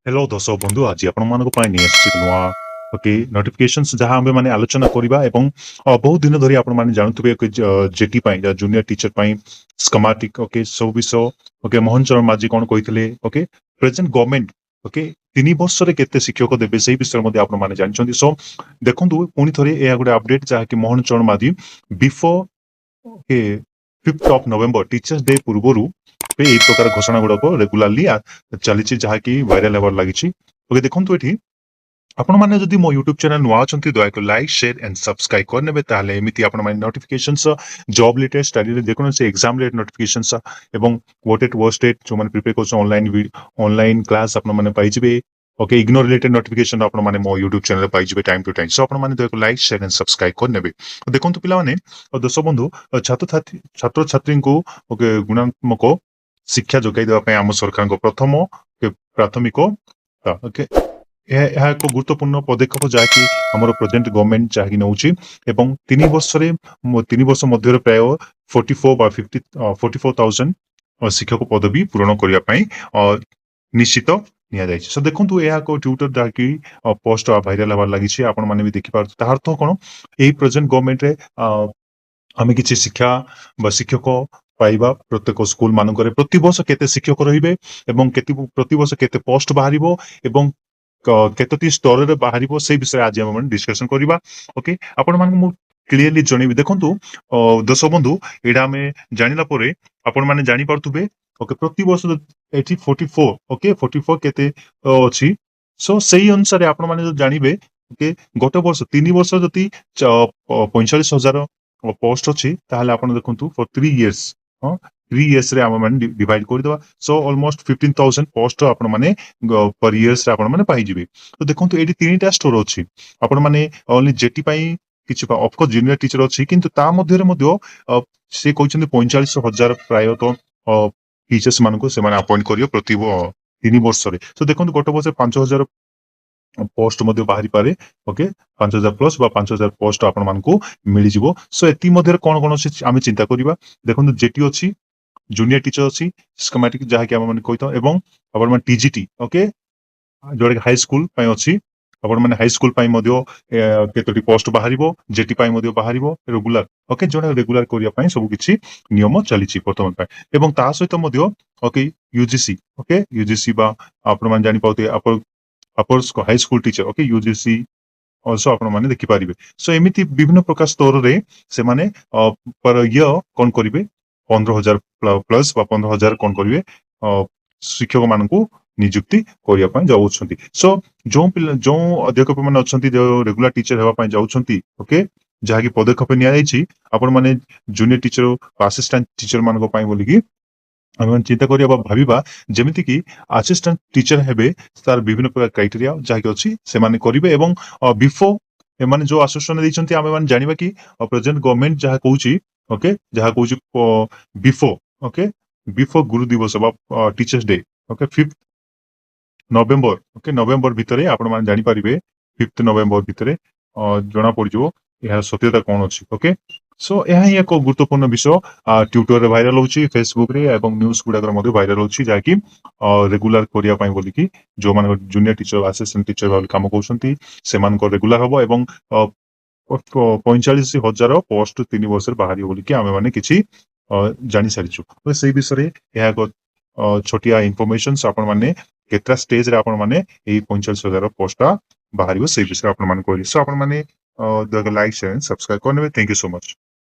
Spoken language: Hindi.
हेलो दर्शक बंधु आज नुआ ओके नोटिफिकेशंस जहां आम मैंने आलोचना करवा एवं बहुत दिन धरी आपण मैंने जानुवे JT junior teacher schematic okay सब विषय ओके मोहन चरण माझी कौन कही ओके प्रेजेंट गवर्नमेंट ओके 3 वर्ष रे केते शिक्षक देबे सेही विषय मध्ये आपण माने जानछन्ती सो देखंतु पुनी थरे ए गोटे अपडेट जहा कि Mohan Charan Majhi before okay 5th of November teachers day पूर्वरु यही प्रकार घोषणा गुड़ाक रेगुलाली चली जहाँकि भाइराल होबार लगी ओके देखो ये आपण मैंने जदि मो यूट्यूब चैनल नुआ अच्छा दयाक लाइक शेयर एंड सब्सक्राइब करने ताले एमती आपण मैंने नोटिफिकेशंस जॉब रिलेटेड स्टडी जेकोसी एग्जाम रिलेटेड नोटिफिकेशंस एवं वोटेड वर्स्टेड जो मैंने प्रिपेयर कर ऑनलाइन क्लास आपण मैंने पाइबे ओके इग्नोर रिलेटेड नोटिफिकेशन आपण मैंने मो यूट्यूब चैनल पाइबे टाइम टू टाइम सो आपण मैंने दयाक लाइक शेयर एंड सब्सक्राइब करने देखो पिला माने दर्शक बंधु छात्र छात्री को ओके गुणात्मक शिक्षा जोगाई देवाई आम सरकार प्रथम प्राथमिक ओके एक गुरुत्वपूर्ण पदक्षेप जहाँकि आम प्रेजेंट गवर्नमेंट जहाँकि नौ 3 वर्ष मध्य प्राय 44,000 शिक्षक पदवी पूरण करने निश्चित नि सो देखो यह ट्विटर जहाँकि पोस्ट भाइराल होबार लगी आपण मैंने भी देखिपार तार अर्थ कौन यही प्रेजेंट गवर्नमेंट रे आम कि शिक्षा शिक्षक पाइबा प्रत्येक स्कूल मानक प्रति वर्ष केते शिक्षक रहिबे एवं प्रति वर्ष केते पोस्ट बाहरिबो एवं केतोटी स्तर रे बाहरिबो से विषय आज हम डिस्कशन करबा ओके आपण मान मु क्लियरली जणेबी देखंतु दर्शक बंधु एडा में जानिला परे आपण माने जानि पारथुबे ओके प्रति वर्ष एठी 44 ओके 44 केते अछि सो सेही अनुसार आपण माने जो जानिबे ओके गत वर्ष 3 वर्ष जति 45,000 पोस्ट अछि ताहाले आपण देखंतु फॉर 3 इयर्स 3 इयर्स रे आपण माने डिवाइड कर देबा सो ऑलमोस्ट 15,000 पोस्ट आपण माने पर इयर्स रे आपण माने पाई जिबे तो देखंतु एडी तीनटा स्टोर अछि आपण माने ओनली जेटी पई किछ ऑफ कोर्स जूनियर टीचर अछि किंतु ता मध्य रे मध्य से कहउछन्ती 45,000 प्राय तो टीचर्स मानको से माने अपॉइंट करियो प्रति 3 वर्ष रे तो देखंतु गत वर्ष 5,000 पोस्ट मध्य बाहरी पारे ओके 5,000 प्लस बा 5,000 पोस्ट आपण मानको मिली जिवो सो एती मध्य कोन कोन से आमे चिंता करिबा देखंतु जेटी अछि जूनियर टीचर अछि स्कीमेटिक जहा कि हम माने कहितो एवं आपण माने टीजीटी ओके जोडे हाई स्कूल पय अछि आपण माने हाई स्कूल पय मध्य केतोटी पोस्ट बाहरिबो जेटी पय मध्य बाहरिबो रेगुलर ओके जोडे रेगुलर करिया पय सब किछि नियम चलिछि प्रथम पय एवं ता सहित मध्य ओके यूजीसी ओके यूजीसी बा आपण माने जानि पाउते upper high school teacher okay UGC also आपण माने देखि पारिबे सो एमिति विभिन्न प्रकार स्तर रे से माने पर ईयर कोन करिवे 15,000 प्लस बा 15,000 कोन करिवे शिक्षक मानकू नियुक्ति करिया पय जाउछंती सो जो अध्यापक माने अछंती जो रेगुलर टीचर हेबा पय जाउछंती ओके जहा कि पदक्षेप निया जायछि आपण माने जूनियर टीचर असिस्टेंट टीचर मानको पय बोली कि हम चिंता करिया भाविबा जेमिति कि असिस्टेंट टीचर हेबे तार विभिन्न प्रकार क्राइटेरिया जहा कि अछि से माने करिवे एवं बिफोर ए माने जो आश्वासन दैछंती आमे माने जानिबा कि प्रेजेंट गवर्नमेंट जहा कहूची ओके जहा कहूची बिफोर ओके बिफोर गुरु दिवस बा टीचर्स डे ओके 5th नवंबर ओके नवंबर भितरे आपण माने जानि परिबे 5th नवंबर भितरे जणा पड़ जिवो एहा सत्यता कोन अछि ओके सो यह ही एक गुरुत्वपूर्ण विषय ट्विटर रे भाइराल होची फेसबुक रे एवं न्यूज़ गुडा मध्ये भाइराल होची जाकी रेगुलर करिया पय बोली कि जो मान जूनियर टीचर असिस्टेंट टीचर भाव काम करछंती से मान को रेगुलर हबो एवं 45,000 पोस्ट 3 वर्ष बाहरी बोली कि आमे माने किछि जानि सारिछु तो सेही विषय रे यह एक छोटिया इन्फॉर्मेशन आपण माने केत्रा स्टेज रे आपण माने एही 45,000 पोस्ट बाहरी से विषय आपण माने कहली सो आपण माने लाइक शेयर एंड सब्सक्राइब करने थैंक यू सो मच।